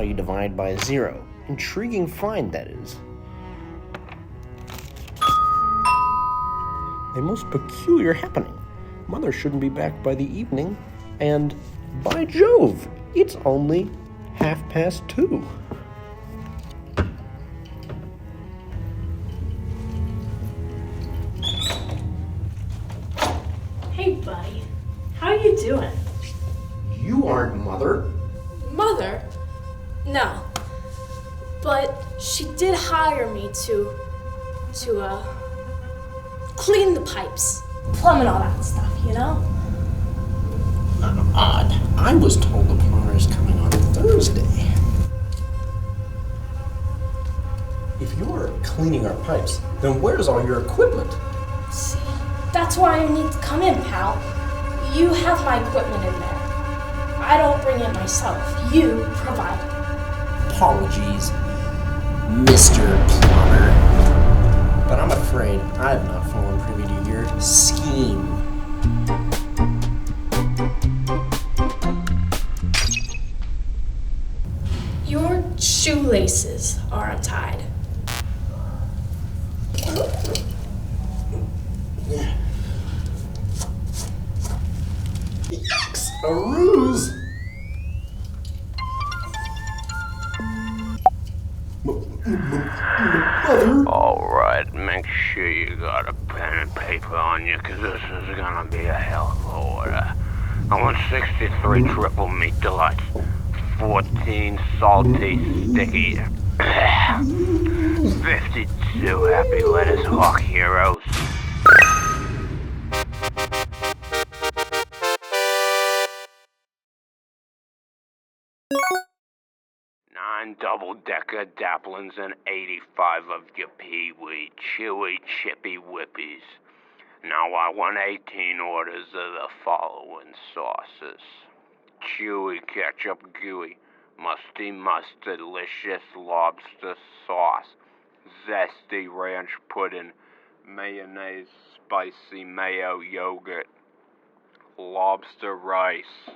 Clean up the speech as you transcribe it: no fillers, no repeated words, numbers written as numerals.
how you divide by 0. Intriguing find, that is. A most peculiar happening. Mother shouldn't be back by the evening, and by Jove, it's only 2:30. Hey, buddy. How you doing? You aren't Mother. Mother? No. But she did hire me to clean the pipes, plumb and all that stuff, you know? Odd. I was told the plumber is coming on Thursday. If you're cleaning our pipes, then where's all your equipment? See, that's why I need to come in, pal. You have my equipment in there. I don't bring it myself. You provide it. Apologies, Mr. Plumber. But I'm afraid I have not fallen privy to your scheme. Your shoelaces are untied. Yikes! A ruse! Mother? Alright, make sure you got a pen and paper on you, because this is gonna be a hell of a order. I want 63 triple meat delights, 14 salty sticky, 52 happy lettuce hawk heroes. 9 double-decker dapplings and 85 of your pee-wee, chewy, chippy whippies. Now I want 18 orders of the following sauces. Chewy ketchup gooey, musty mustard, delicious lobster sauce, zesty ranch pudding, mayonnaise spicy mayo yogurt, lobster rice.